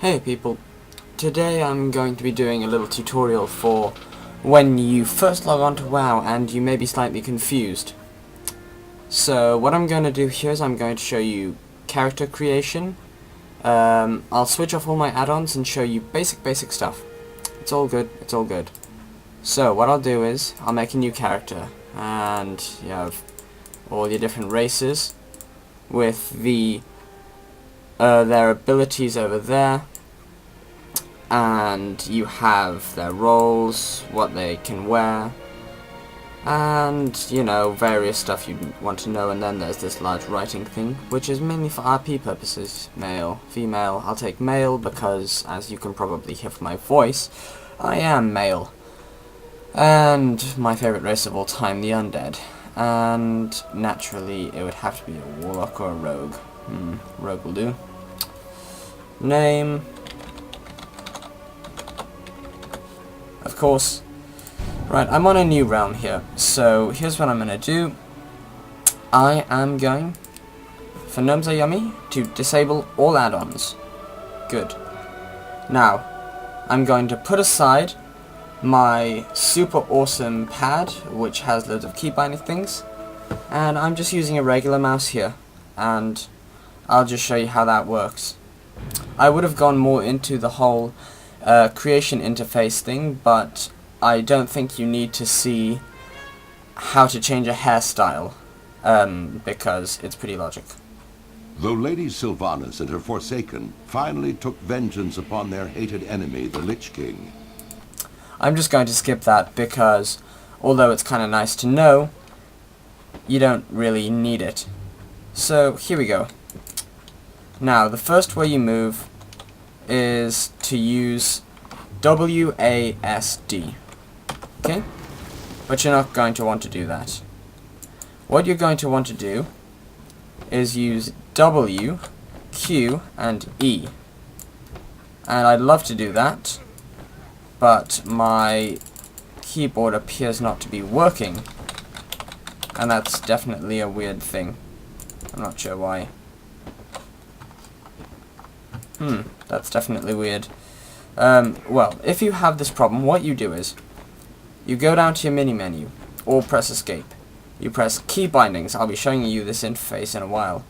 Hey people, today I'm going to be doing a little tutorial for when you first log on to WoW and you may be slightly confused. So what I'm going to do here is I'm going to show you character creation. I'll switch off all my add-ons and show you basic stuff. It's all good, it's all good. So what I'll do is I'll make a new character and you have all your different races with their abilities over there, and you have their roles, what they can wear, and you know, various stuff you want to know. And then there's this large writing thing, which is mainly for RP purposes. Male, female. I'll take male because, as you can probably hear from my voice, I am male. And my favorite race of all time, the undead. And naturally it would have to be a warlock or a rogue. Rogue will do. Name, of course. Right, I'm on a new realm here, so here's what I'm gonna do. I am going, for Gnomes Are Yummy, to disable all add-ons. Good. Now, I'm going to put aside my super awesome pad, which has loads of key binding things, and I'm just using a regular mouse here, and I'll just show you how that works. I would have gone more into the whole creation interface thing, but I don't think you need to see how to change a hairstyle, because it's pretty logic. Though Lady Sylvanas and her Forsaken finally took vengeance upon their hated enemy, the Lich King. I'm just going to skip that because, although it's kind of nice to know, you don't really need it. So, here we go. Now, the first way you move is to use WASD. Okay? But you're not going to want to do that. What you're going to want to do is use W, Q, and E. And I'd love to do that, but my keyboard appears not to be working. And that's definitely a weird thing. I'm not sure why. That's definitely weird. Well, if you have this problem, what you do is, you go down to your mini menu, or press escape. You press key bindings. I'll be showing you this interface in a while.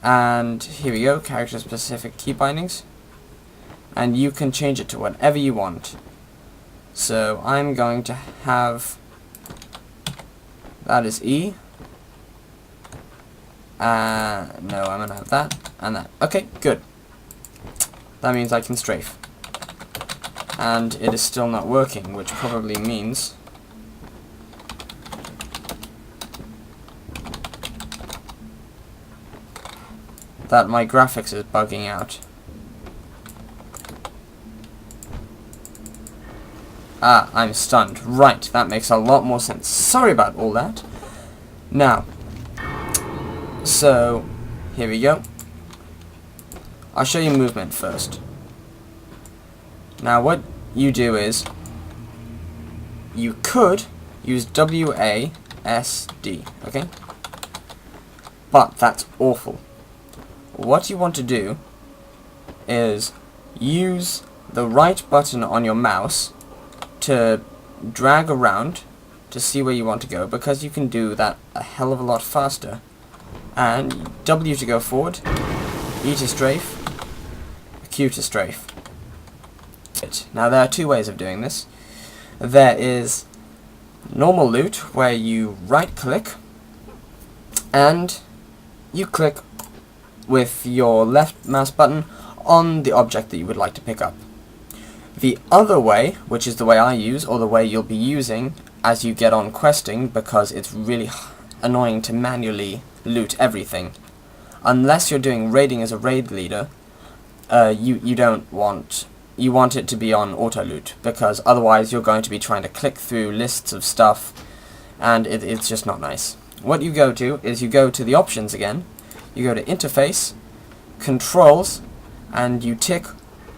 And here we go, character specific key bindings. And you can change it to whatever you want. So I'm going to have, that is E. No, I'm going to have that and that. Okay, good. That means I can strafe. And it is still not working, which probably means that my graphics is bugging out. Ah, I'm stunned. Right, that makes a lot more sense. Sorry about all that. Now, so, here we go. I'll show you movement first. Now what you do is, you could use WASD, okay? But that's awful. What you want to do is use the right button on your mouse to drag around to see where you want to go, because you can do that a hell of a lot faster. And W to go forward, E to strafe, Q to strafe. Now there are two ways of doing this. There is normal loot, where you right click and you click with your left mouse button on the object that you would like to pick up. The other way, which is the way I use, or the way you'll be using as you get on questing, because it's really annoying to manually loot everything. Unless you're doing raiding as a raid leader, you want it to be on auto loot, because otherwise you're going to be trying to click through lists of stuff, and it's just not nice. What you go to is you go to the options again, you go to interface, controls, and you tick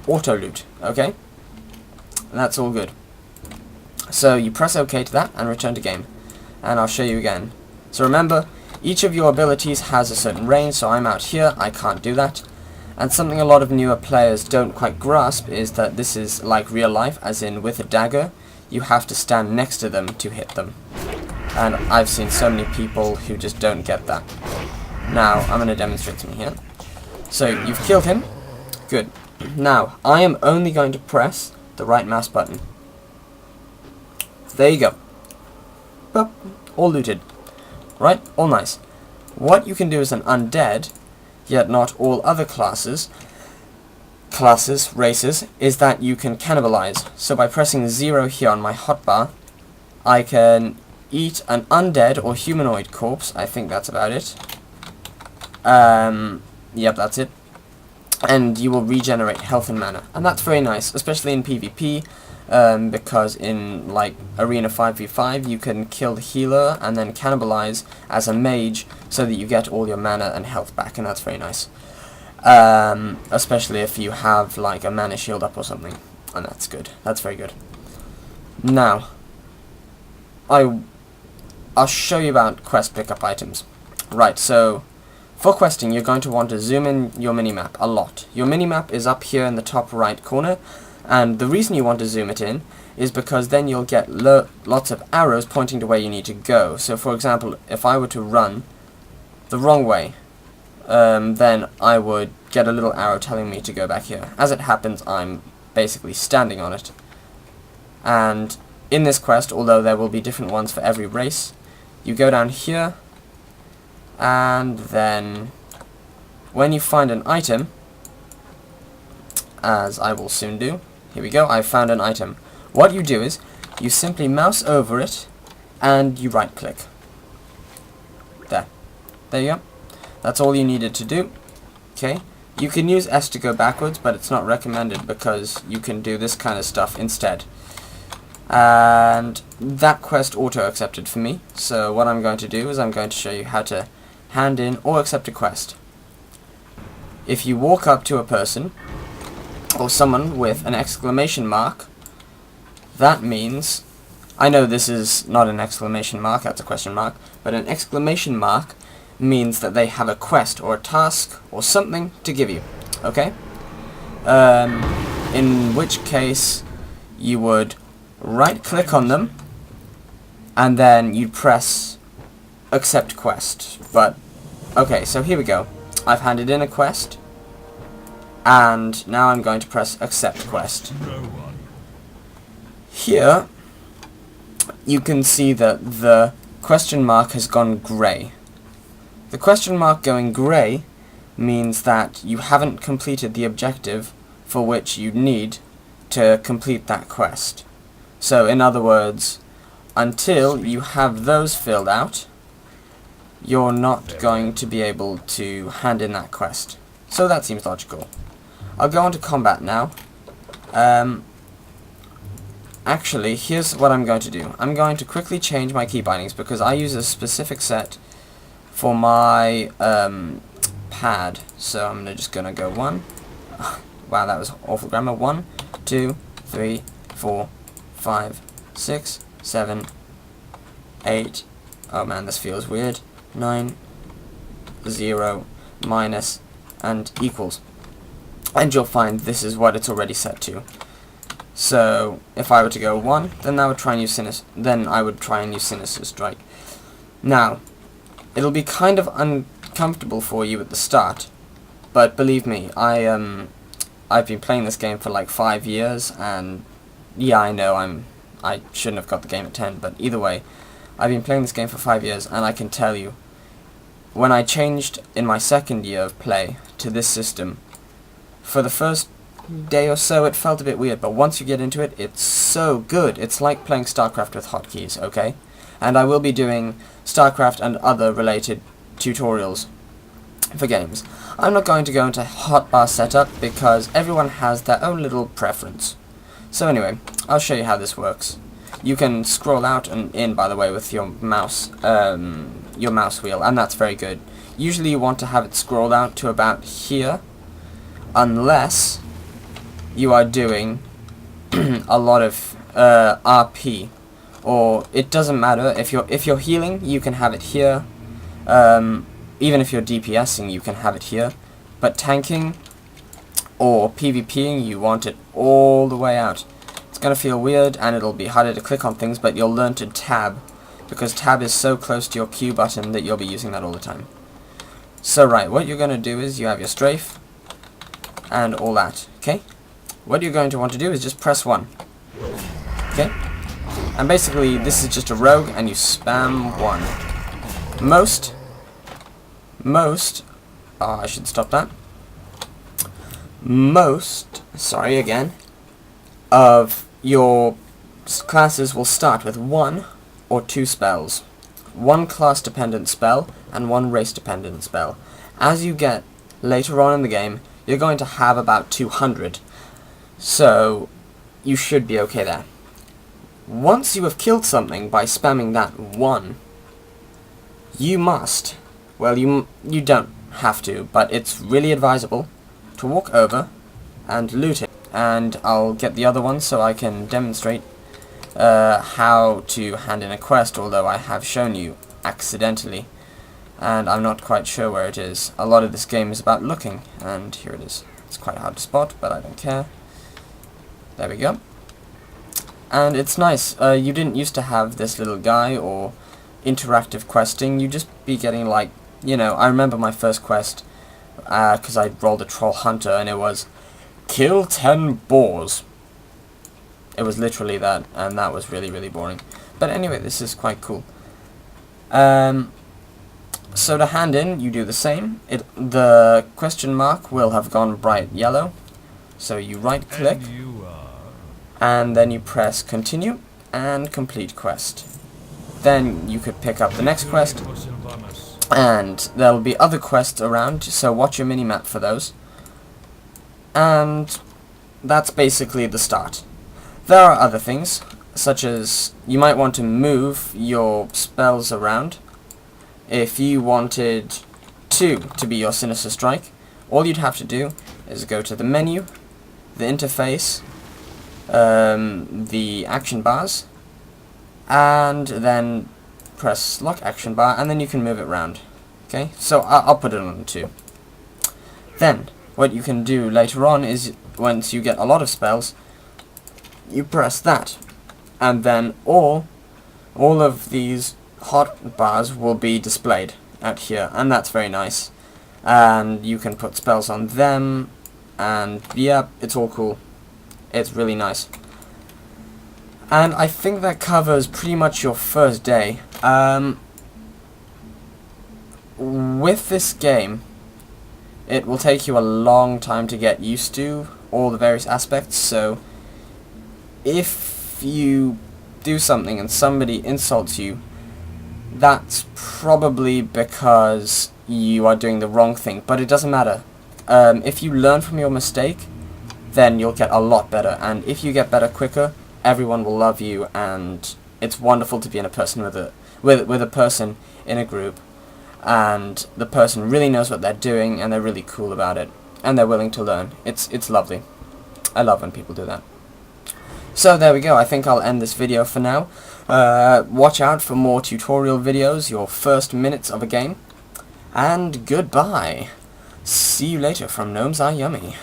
auto loot, okay? And that's all good. So you press OK to that and return to game, and I'll show you again. So remember, each of your abilities has a certain range, so I'm out here, I can't do that. And something a lot of newer players don't quite grasp is that this is like real life, as in with a dagger, you have to stand next to them to hit them. And I've seen so many people who just don't get that. Now, I'm going to demonstrate something here. So, you've killed him. Good. Now, I am only going to press the right mouse button. There you go. Boop. All looted. Right? All nice. What you can do as an undead, yet not all other races, is that you can cannibalize. So by pressing 0 here on my hotbar, I can eat an undead or humanoid corpse. I think that's about it. Yep, that's it. And you will regenerate health and mana. And that's very nice, especially in PvP, because in, like, Arena 5v5, you can kill the healer and then cannibalize as a mage so that you get all your mana and health back, and that's very nice. Especially if you have, like, a mana shield up or something. And that's good. That's very good. Now, I'll show you about quest pickup items. Right, so for questing, you're going to want to zoom in your minimap a lot. Your minimap is up here in the top right corner, and the reason you want to zoom it in is because then you'll get lots of arrows pointing to where you need to go. So for example, if I were to run the wrong way, then I would get a little arrow telling me to go back here. As it happens, I'm basically standing on it. And in this quest, although there will be different ones for every race, you go down here, and then when you find an item, as I will soon do, here we go, I've found an item. What you do is, you simply mouse over it, and you right click. There. There you go. That's all you needed to do. Okay. You can use S to go backwards, but it's not recommended because you can do this kind of stuff instead. And that quest auto-accepted for me, so what I'm going to do is I'm going to show you how to hand in or accept a quest. If you walk up to a person, or someone with an exclamation mark, that means, I know this is not an exclamation mark, that's a question mark, but an exclamation mark means that they have a quest or a task or something to give you, okay? In which case, you would right click on them, and then you'd press accept quest. But, okay, so here we go. I've handed in a quest, and now I'm going to press accept quest. Here, you can see that the question mark has gone grey. The question mark going grey means that you haven't completed the objective for which you need to complete that quest. So, in other words, until you have those filled out, you're not going to be able to hand in that quest. So that seems logical. I'll go on to combat now. Actually, here's what I'm going to do. I'm going to quickly change my key bindings because I use a specific set for my pad. So I'm just going to go 1. Wow, that was awful grammar. 1, 2, 3, 4, 5, 6, 7, 8. Oh man, this feels weird. 9, 0, minus, and equals. And you'll find this is what it's already set to. So if I were to go 1, then I would try and use Sinister Strike. Now, it'll be kind of uncomfortable for you at the start, but believe me, I've been playing this game for like 5 years, and yeah, I know I shouldn't have got the game at 10, but either way, I've been playing this game for 5 years, and I can tell you, when I changed in my second year of play to this system, for the first day or so it felt a bit weird, but once you get into it, it's so good. It's like playing StarCraft with hotkeys, okay? And I will be doing StarCraft and other related tutorials for games. I'm not going to go into hotbar setup because everyone has their own little preference. So anyway, I'll show you how this works. You can scroll out and in, by the way, with your mouse wheel, and that's very good. Usually you want to have it scrolled out to about here, unless you are doing a lot of RP, or it doesn't matter. If you're healing, you can have it here. Even if you're DPSing, you can have it here. But tanking, or PvPing, you want it all the way out. It's going to feel weird and it'll be harder to click on things, but you'll learn to tab, because tab is so close to your Q button that you'll be using that all the time. So right, what you're going to do is you have your strafe and all that, okay? What you're going to want to do is just press 1, okay? And basically this is just a rogue and you spam 1. I should stop that. Sorry again, of your classes will start with 1 or 2 spells. 1 class dependent spell and 1 race dependent spell. As you get later on in the game, you're going to have about 200. So you should be okay there. Once you have killed something by spamming that 1, you must, well, you don't have to, but it's really advisable to walk over and loot it. And I'll get the other one so I can demonstrate how to hand in a quest, although I have shown you accidentally and I'm not quite sure where it is. A lot of this game is about looking, and here it is. It's quite hard to spot, but I don't care. There we go. And it's nice. You didn't used to have this little guy or interactive questing. You'd just be getting, like, you know, I remember my first quest because I rolled a troll hunter and it was kill 10 boars. It was literally that, and that was really, really boring. But anyway, this is quite cool. So to hand in, you do the same. The question mark will have gone bright yellow. So you right click, and then you press continue and complete quest. Then you could pick up the next quest, and there will be other quests around, so watch your minimap for those. And that's basically the start. There are other things, such as you might want to move your spells around. If you wanted 2 to be your Sinister Strike, all you'd have to do is go to the menu, the interface, the action bars, and then press lock action bar, and then you can move it around. Okay, so I'll put it on 2. Then, what you can do later on is, once you get a lot of spells, you press that, and then all of these hot bars will be displayed out here, and that's very nice. And you can put spells on them, and yeah, it's all cool. It's really nice. And I think that covers pretty much your first day. With this game, it will take you a long time to get used to all the various aspects, so if you do something and somebody insults you, that's probably because you are doing the wrong thing, but it doesn't matter. If you learn from your mistake, then you'll get a lot better, and if you get better quicker, everyone will love you, and it's wonderful to be in a person with a person in a group, and the person really knows what they're doing, and they're really cool about it, and they're willing to learn. It's lovely. I love when people do that. So there we go. I think I'll end this video for now. Watch out for more tutorial videos, your first minutes of a game, and goodbye. See you later from Gnomes Are Yummy.